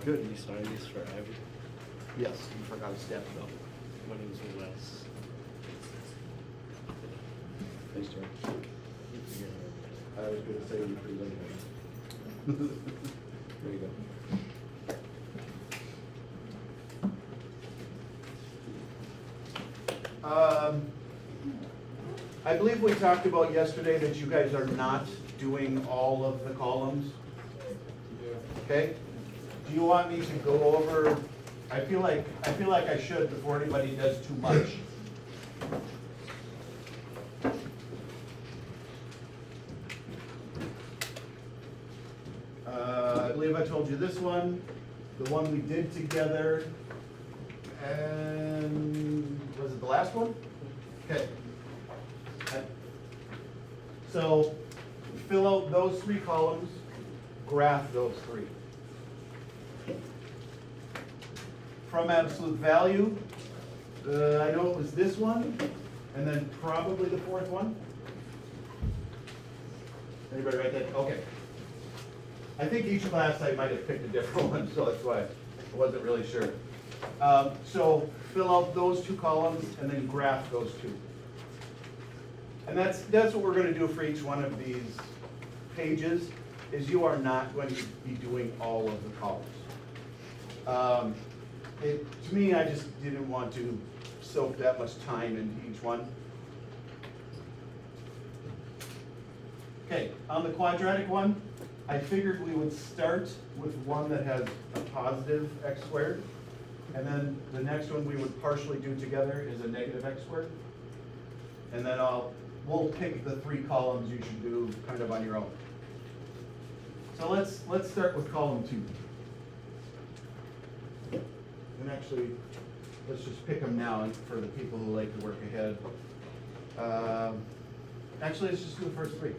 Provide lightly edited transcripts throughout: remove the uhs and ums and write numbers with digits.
Good. You sign these for Ivy? Yes, you forgot a step though. My name's Wes. Thanks, George. I was gonna say you pretty late. There you go. I believe we talked about yesterday that you guys are not doing all of the columns. Okay? Do you want me to go over, I feel like I should before anybody does too much. I believe I told you this one, the one we did together, and was it the last one? Okay. So fill out those three columns, graph those three. From absolute value, I know it was this one, and then probably the fourth one. Anybody write that? Okay. I think each class I might have picked a different one, so that's why I wasn't really sure. So fill out those two columns and then graph those two. And that's what we're going to do for each one of these pages, is you are not going to be doing all of the columns. To me, I just didn't want to soak that much time into each one. Okay, on the quadratic one, I figured we would start with one that has a positive x squared, and then the next one we would partially do together is a negative x squared. And then we'll pick the three columns you should do kind of on your own. So let's start with column 2. And actually, let's just pick them now for the people who like to work ahead. Actually, let's just do the first three.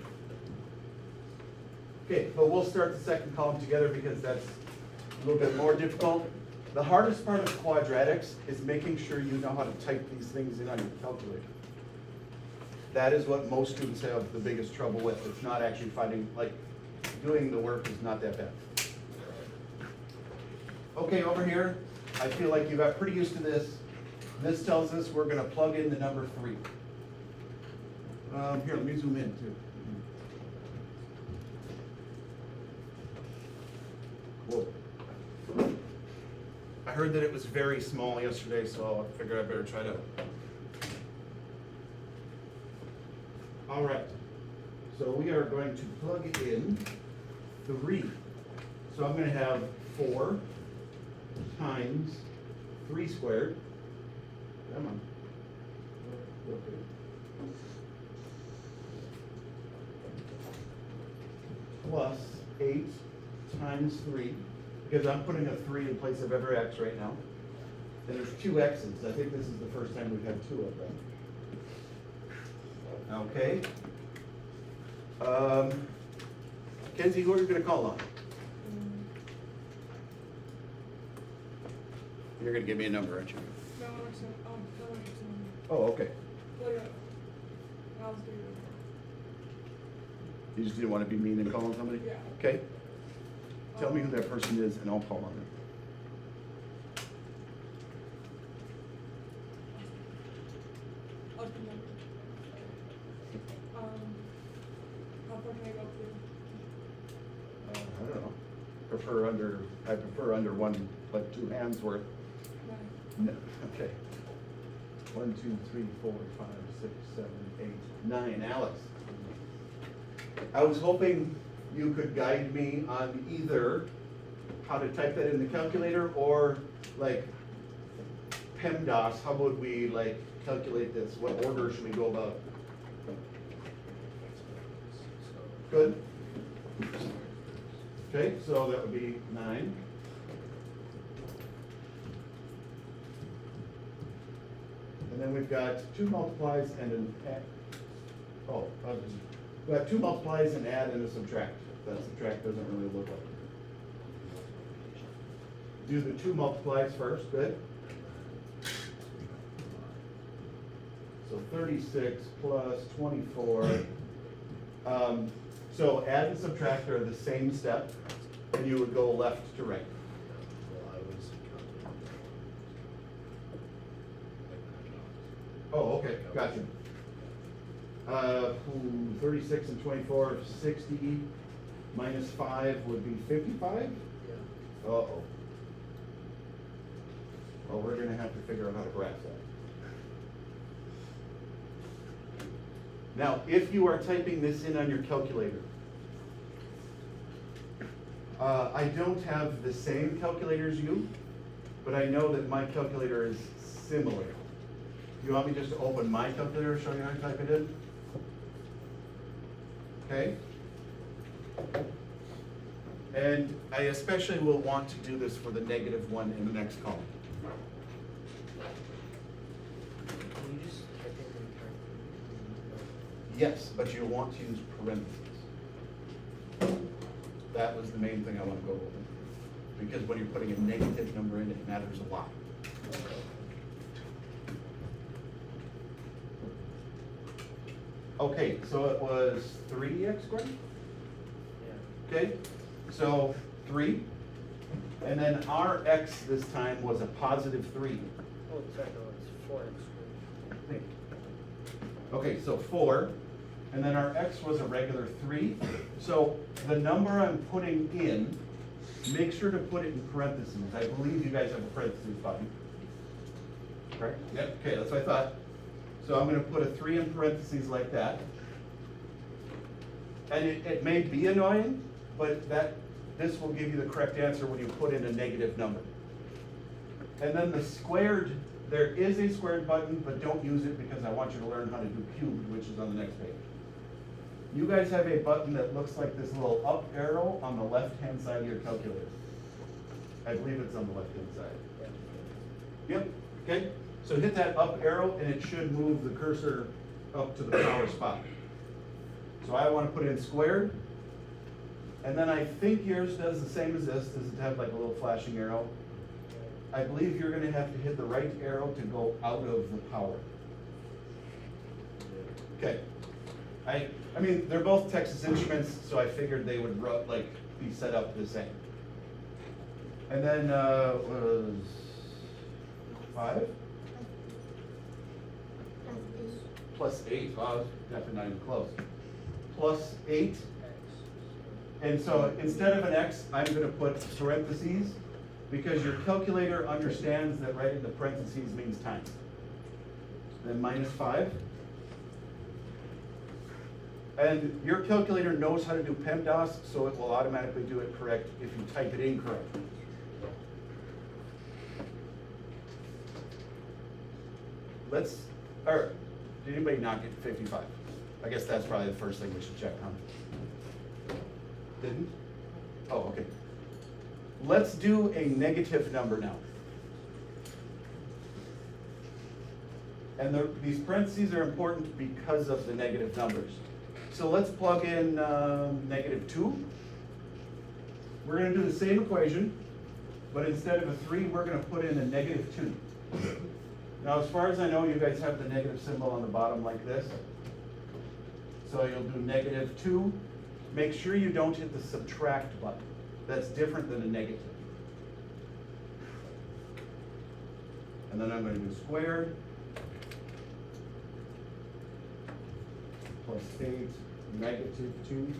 Okay, but we'll start the second column together because that's a little bit more difficult. The hardest part of quadratics is making sure you know how to type these things in on your calculator. That is what most students have the biggest trouble with. It's not actually doing the work is not that bad. Okay, over here, I feel like you got pretty used to this. This tells us we're gonna plug in the number 3. Here, let me zoom in too. Whoa. I heard that it was very small yesterday, so I figured I better try to. All right, so we are going to plug in 3. So I'm going to have 4 times 3 squared. Come on. Plus 8 times 3, because I'm putting a 3 in place of every x right now. And there's 2 x's. I think this is the first time we've had 2 of them. Okay. Kenzie, who are you going to call on? You're going to give me a number, aren't you? No, Oh, okay. You just didn't want to be mean and call on somebody? Yeah. Okay. Tell me who that person is and I'll call on them. How far can I go I don't know. I prefer under one, like 2 hands worth. to? No. Okay. 1, 2, 3, 4, 5, 6, 7, 8, 9. Alex. I was hoping you could guide me on either how to type that in the calculator or like PEMDAS. How would we calculate this? What order should we go about? Good. Okay, so that would be 9. And then we've got 2 multiplies and an add. We have 2 multiplies, an add, and a subtract. That subtract doesn't really look like it. Do the 2 multiplies first, good. So 36 plus 24. So add and subtract are the same step, and you would go left to right. Oh, okay, gotcha. 36 and 24, 60, minus 5 would be 55? Yeah. Uh-oh. Well, we're gonna have to figure out how to graph that. Now, if you are typing this in on your calculator, I don't have the same calculator as you, but I know that my calculator is similar. You want me just to open my calculator and show you how to type it in? Okay? And I especially will want to do this for the -1 in the next column. Can you just type in the entire? Yes, but you'll want to use parentheses. That was the main thing I want to go over. Because when you're putting a negative number in, it matters a lot. Okay, so it was 3x squared? Yeah. Okay, so 3. And then our x this time was a positive 3. Oh, sorry, no, it's 4x squared. Okay, so 4. And then our x was a regular 3. So the number I'm putting in, make sure to put it in parentheses. I believe you guys have a parentheses button. Correct? Yep, okay, that's what I thought. So I'm gonna put a 3 in parentheses like that. And it may be annoying, but this will give you the correct answer when you put in a negative number. And then the squared, there is a squared button, but don't use it because I want you to learn how to do cubed, which is on the next page. You guys have a button that looks like this little up arrow on the left-hand side of your calculator. I believe it's on the left-hand side. Yep, okay, so hit that up arrow and it should move the cursor up to the power spot. So I want to put in squared, and then I think yours does the same as this. Does it have like a little flashing arrow? I believe you're gonna have to hit the right arrow to go out of the power. Okay. I mean, they're both Texas Instruments, so I figured they would be set up the same. And then was 5? Plus 8, wow, definitely not even close. Plus 8, and so instead of an X, I'm gonna put parentheses, because your calculator understands that right in the parentheses means times. Then minus 5. And your calculator knows how to do PEMDAS, so it will automatically do it correct if you type it incorrect. Did anybody not get 55? I guess that's probably the first thing we should check, huh? Didn't? Oh, okay. Let's do a negative number now. And these parentheses are important because of the negative numbers. So let's plug in -2. We're gonna do the same equation, but instead of a 3, we're gonna put in a -2. Now, as far as I know, you guys have the negative symbol on the bottom like this. So you'll do -2. Make sure you don't hit the subtract button. That's different than a negative. And then I'm going to do squared plus 8, -2.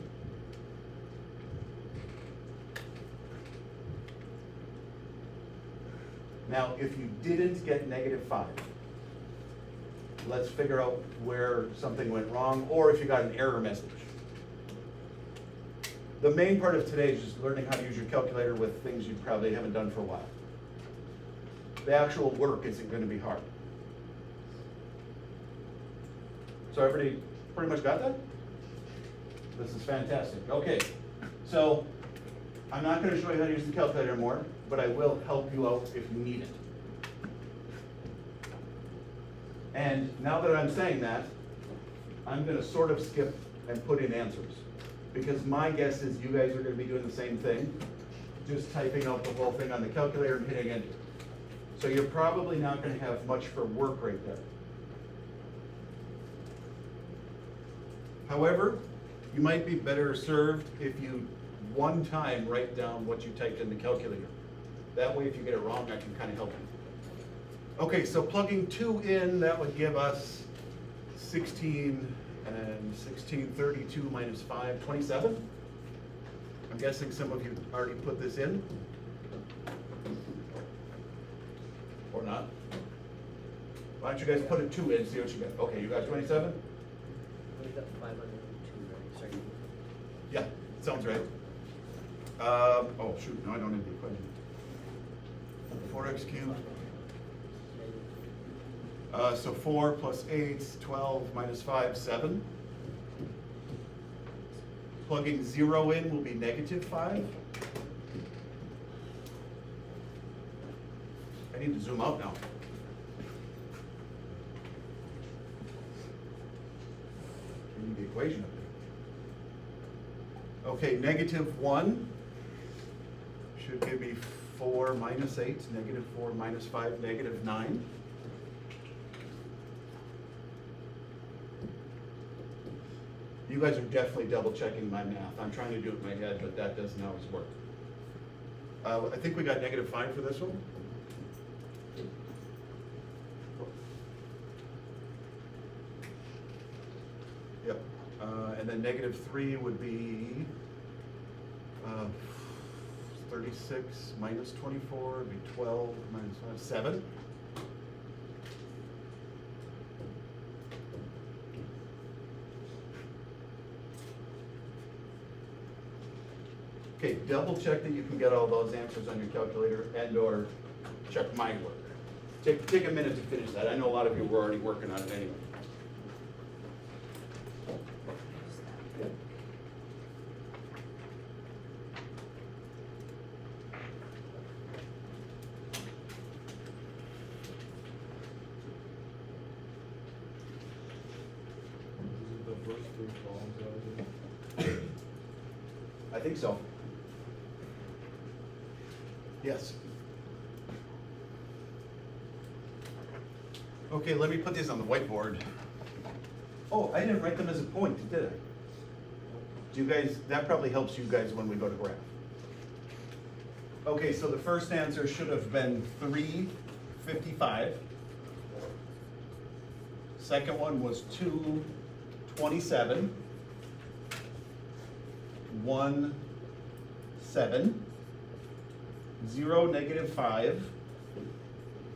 Now, if you didn't get -5, let's figure out where something went wrong, or if you got an error message. The main part of today is just learning how to use your calculator with things you probably haven't done for a while. The actual work isn't going to be hard. So everybody pretty much got that? This is fantastic. Okay, so I'm not going to show you how to use the calculator more, but I will help you out if you need it. And now that I'm saying that, I'm going to sort of skip and put in answers. Because my guess is you guys are going to be doing the same thing, just typing out the whole thing on the calculator and hitting enter. So you're probably not going to have much for work right there. However, you might be better served if you one time write down what you typed in the calculator. That way, if you get it wrong, I can kind of help you. Okay, so plugging 2 in, that would give us 16 and 16, 32 minus 5, 27? I'm guessing some of you already put this in? Or not? Why don't you guys put a 2 in, see what you get? Okay, you got 27? We got 502, right? Sorry. Yeah, sounds right. Oh shoot, no, I don't have the equation. 4x cubed. So 4 plus 8, 12 minus 5, 7. Plugging 0 in will be negative 5. I need to zoom out now. I need the equation up there. Okay, negative 1 should give me 4 minus 8, negative 4 minus 5, negative 9. You guys are definitely double checking my math. I'm trying to do it in my head, but that doesn't always work. I think we got negative 5 for this one. Yep. And then negative 3 would be 36 minus 24 would be 12 minus 5, 7. Okay, double check that you can get all those answers on your calculator and or check my work. Take a minute to finish that. I know a lot of you were already working on it anyway. The first 3 columns out of it. I think so. Yes. Okay, let me put these on the whiteboard. Oh, I didn't write them as a point, did I? Do you guys, that probably helps you guys when we go to graph. Okay, so the first answer should have been 355. Second one was 227. 1, 7. 0, negative 5.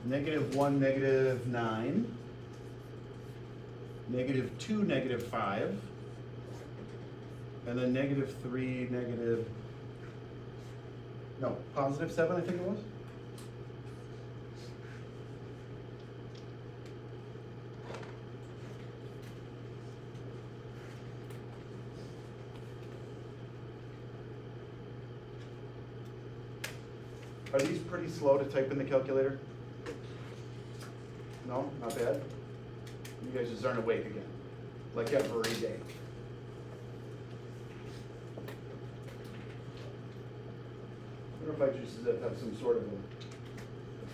Negative 1, negative 9. Negative 2, negative 5. And then negative 3, negative, no, positive 7, I think it was. Are these pretty slow to type in the calculator? No, not bad? You guys just aren't awake again, like every day. I wonder if I just have some sort of a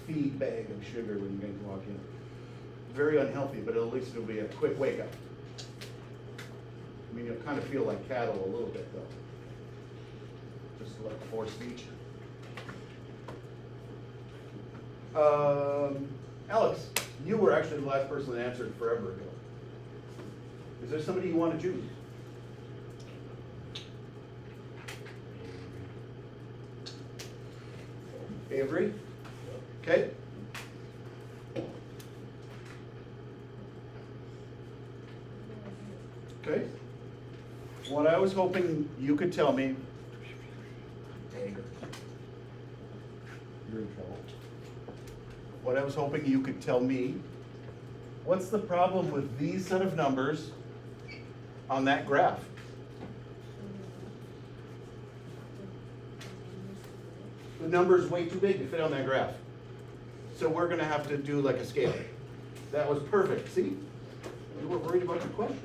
feed bag of sugar when you guys walk in. Very unhealthy, but at least it'll be a quick wake up. I mean, you'll kind of feel like cattle a little bit though. Just like forced speech. Alex, you were actually the last person that answered forever ago. Is there somebody you want to choose? Avery? Okay. Okay. What I was hoping you could tell me. You're in trouble. What I was hoping you could tell me, what's the problem with these set of numbers on that graph? The number's way too big to fit on that graph. So we're gonna have to do like a scale. That was perfect, see? You were worried about your question.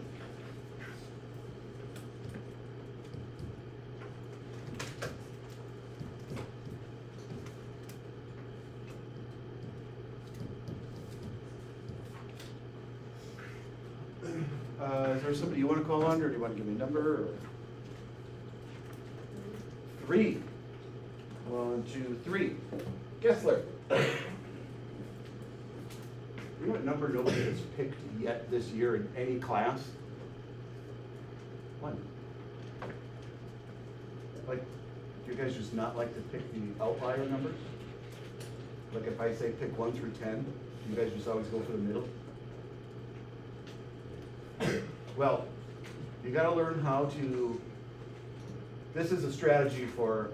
Is there somebody you want to call on, or do you want to give me a number? Or? 3. 1, 2, 3. Gessler. You know what number nobody has picked yet this year in any class? 1. Like, do you guys just not like to pick the outlier numbers? Like if I say pick 1 through 10, you guys just always go for the middle? Well, you gotta learn how to, this is a strategy for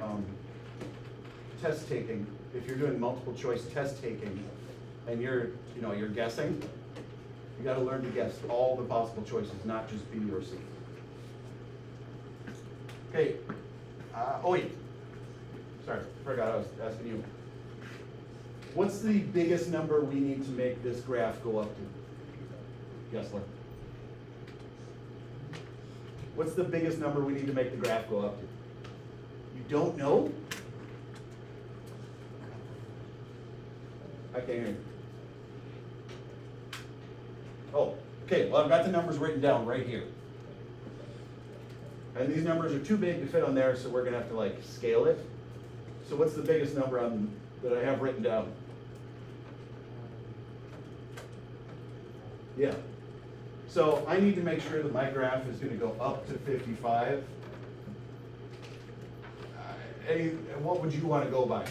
test taking. If you're doing multiple choice test taking and you're guessing, you gotta learn to guess all the possible choices, not just B or C. Okay, oh wait, sorry, forgot I was asking you. What's the biggest number we need to make this graph go up to? Gessler. What's the biggest number we need to make the graph go up to? You don't know? I can't hear you. Oh, okay, well I've got the numbers written down right here. And these numbers are too big to fit on there, so we're gonna have to like scale it. So what's the biggest number that I have written down? Yeah. So I need to make sure that my graph is gonna go up to 55. What would you wanna go by?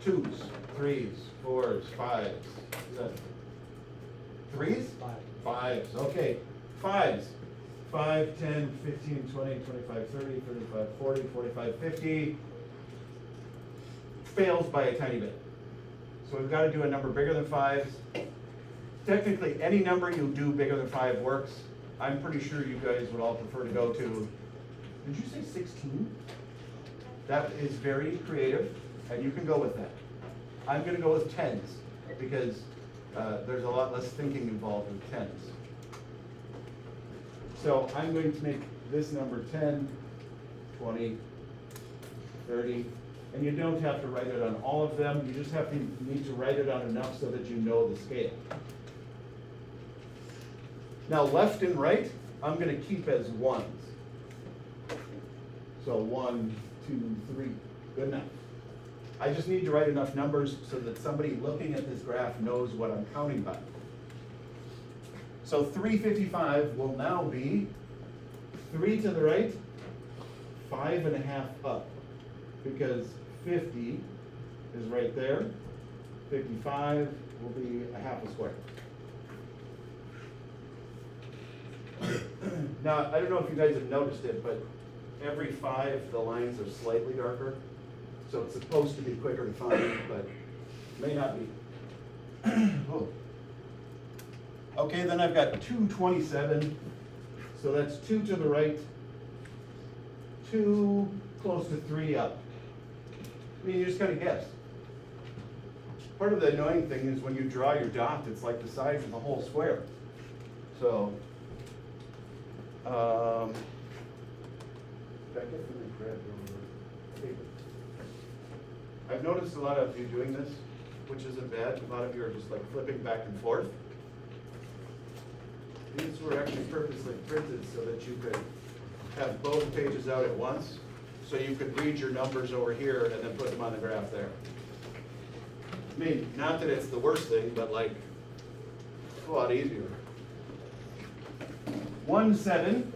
2s, 3s, 4s, 5s, 7. 3s? 5s, okay. 5s. 5, 10, 15, 20, 25, 30, 35, 40, 45, 50. Fails by a tiny bit. So we've got to do a number bigger than 5s. Technically, any number you do bigger than 5 works. I'm pretty sure you guys would all prefer to go to, did you say 16? That is very creative, and you can go with that. I'm going to go with 10s, because there's a lot less thinking involved with 10s. So I'm going to make this number 10, 20, 30, and you don't have to write it on all of them, you just need to write it on enough so that you know the scale. Now left and right, I'm going to keep as 1s. So 1, 2, 3, good enough. I just need to write enough numbers so that somebody looking at this graph knows what I'm counting by. So 355 will now be 3 to the right, 5.5 up, because 50 is right there. 55 will be a half a square. Now, I don't know if you guys have noticed it, but every 5, the lines are slightly darker. So it's supposed to be quicker to find, but may not be. Oh. Okay, then I've got 227. So that's 2 to the right, 2 close to 3 up. I mean, you just gotta guess. Part of the annoying thing is when you draw your dot, it's like the size of the whole square. So, did I get from the grab paper? I've noticed a lot of you doing this, which isn't bad. A lot of you are just like flipping back and forth. These were actually purposely printed so that you could have both pages out at once, so you could read your numbers over here and then put them on the graph there. I mean, not that it's the worst thing, but like, it's a lot easier. 1, 7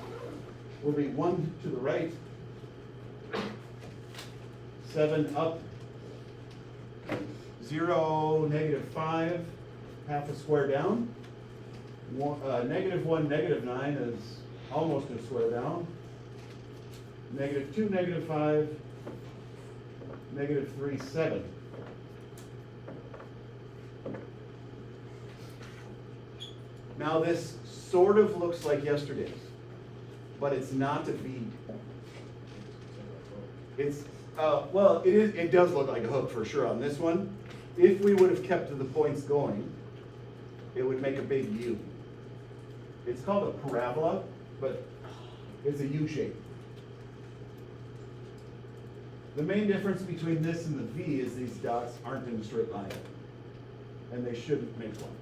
will be 1 to the right, 7 up, 0, -5, half a square down. -1, -9 is almost a square down. -2, -5, -3, 7. Now this sort of looks like yesterday's, but it's not a V. It's, well, it does look like a hook for sure on this one. If we would have kept the points going, it would make a big U. It's called a parabola, but it's a U shape. The main difference between this and the V is these dots aren't in a straight line, and they shouldn't make one.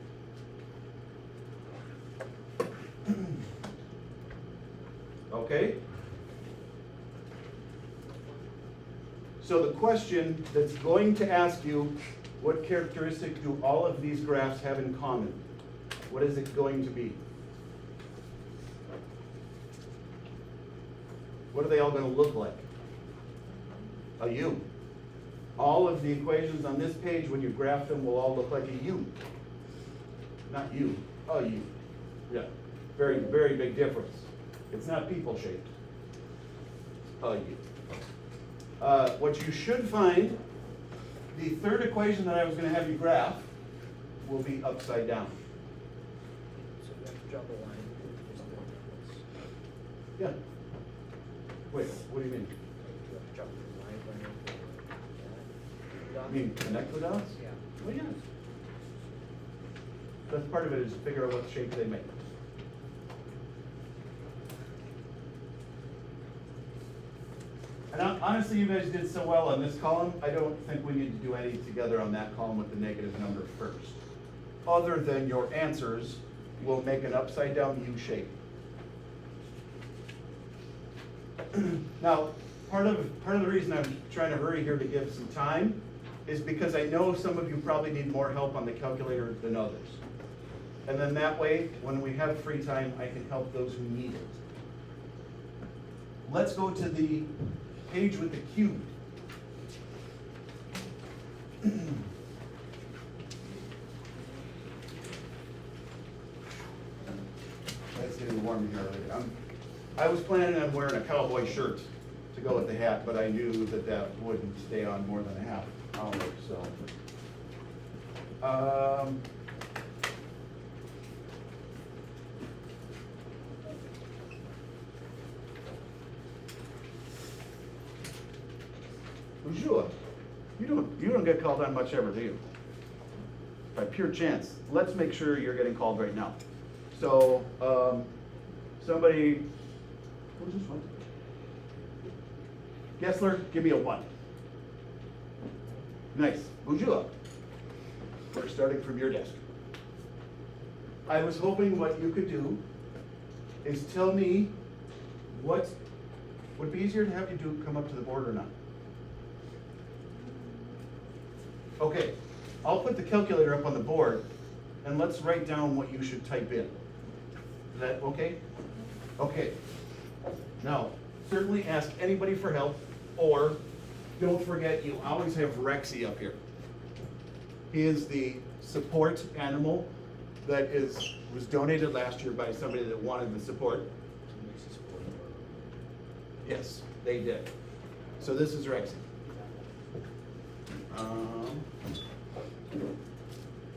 Okay? So the question that's going to ask you What characteristic do all of these graphs have in common? What is it going to be? What are they all going to look like? A U. All of the equations on this page, when you graph them, will all look like a U. Not U, a U. Yeah, very, very big difference. It's not people shaped. A U. What you should find, the third equation that I was going to have you graph will be upside down. So you have to drop a line. Yeah. Wait, what do you mean? You have to drop a line right over that. You mean connect the dots? Yeah. Well, yes. That's part of it, is to figure out what shape they make. And honestly, you guys did so well on this column, I don't think we need to do any together on that column with the negative number first. Other than your answers will make an upside down U shape. Now, part of the reason I'm trying to hurry here to give some time is because I know some of you probably need more help on the calculator than others. And then that way, when we have free time, I can help those who need it. Let's go to the page with the cube. It's getting warm here already. I was planning on wearing a cowboy shirt to go with the hat, but I knew that that wouldn't stay on more than a half hour, so. Bonjour. You don't get called on much ever, do you? By pure chance. Let's make sure you're getting called right now. So, somebody, who's this one? Gessler, give me a 1. Nice. Bonjour. We're starting from your desk. I was hoping what you could do is tell me what would be easier to have you do, come up to the board or not? Okay, I'll put the calculator up on the board and let's write down what you should type in. Is that okay? Okay. Now, certainly ask anybody for help, or don't forget, you always have Rexy up here. He is the support animal that was donated last year by somebody that wanted the support. Yes, they did. So this is Rexy.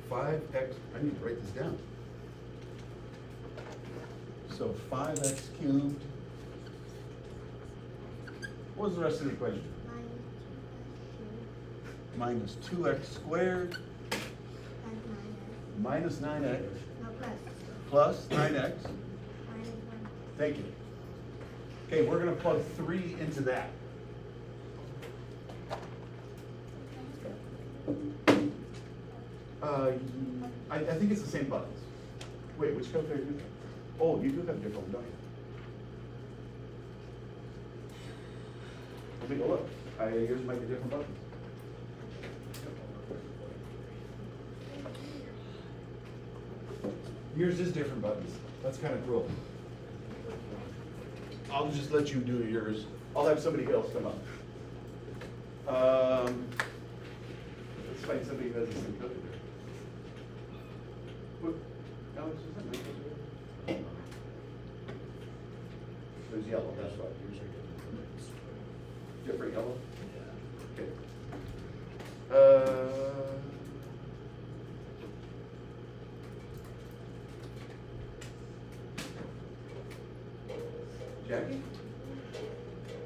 5x, I need to write this down. So 5x cubed. What was the rest of the equation? Minus 2x squared. Minus 9x. Plus 9x. Thank you. Okay, we're gonna plug 3 into that. I think it's the same buttons. Wait, which calculator do you have? Oh, you do have a different one, don't you? Let me go look. Yours might be different buttons. Yours is different buttons. That's kind of cruel. I'll just let you do yours. I'll have somebody else come up. Let's find somebody who has the same calculator. What? Alex, is that my calculator? There's yellow, that's why. Yours are different. Different yellow? Yeah. Okay. Jackie?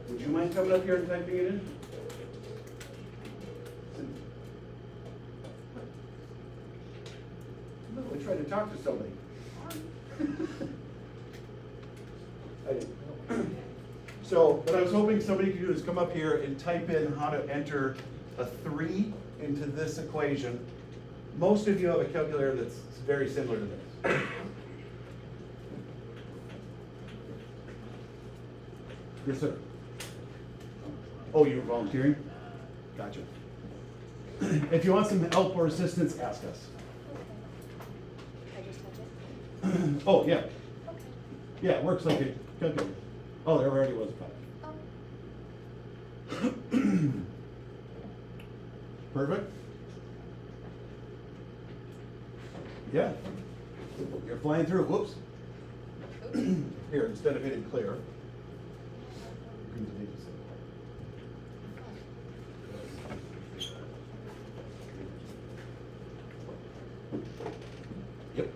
Would you mind coming up here and typing it in? No, we tried to talk to somebody. I didn't. So what I was hoping somebody could do is come up here and type in how to enter a 3 into this equation. Most of you have a calculator that's very similar to this. Yes, sir. Oh, you were volunteering? Gotcha. If you want some help or assistance, ask us. Okay. I just touch it? Oh, yeah, Okay. yeah, it works like a calculator. Oh, there already was a five. Oh, Perfect? Yeah. You're flying through, whoops. Here, instead of hitting clear. Yep.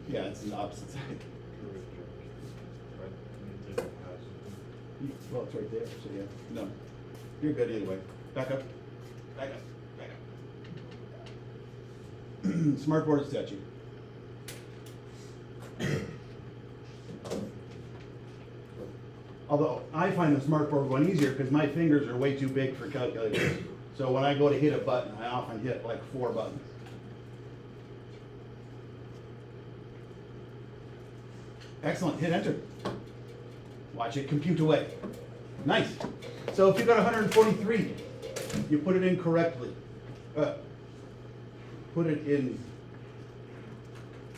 Yeah, it's the opposite side. Well, it's right there, so yeah, no, you're good anyway. Back up, back up, back up. Smartboard is touchy. Although, I find the smartboard one easier because my fingers are way too big for calculators. So when I go to hit a button, I often hit like 4 buttons. Excellent, hit enter. Watch it compute away. Nice. So if you got 143, you put it in correctly. Put it in,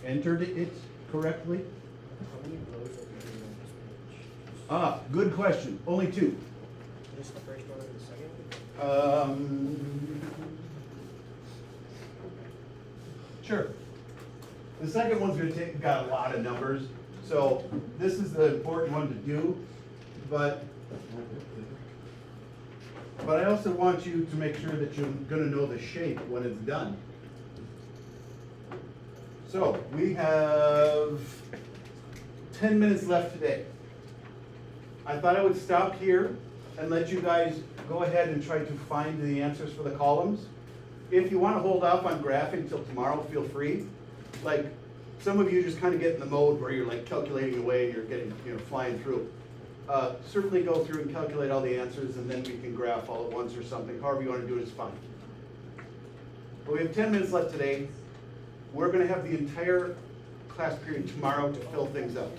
entered it correctly. How many rows are we doing on this page? Ah, good question. Only 2. Just the first one and the second one? Sure. The second one's gonna take, got a lot of numbers, so this is the important one to do, but I also want you to make sure that you're gonna know the shape when it's done. So, we have 10 minutes left today. I thought I would stop here and let you guys go ahead and try to find the answers for the columns. If you wanna hold off on graphing till tomorrow, feel free. Like, some of you just kinda get in the mode where you're like calculating away and you're getting, flying through. Certainly go through and calculate all the answers and then we can graph all at once or something. However you wanna do it is fine. But we have 10 minutes left today. We're gonna have the entire class period tomorrow to fill things up.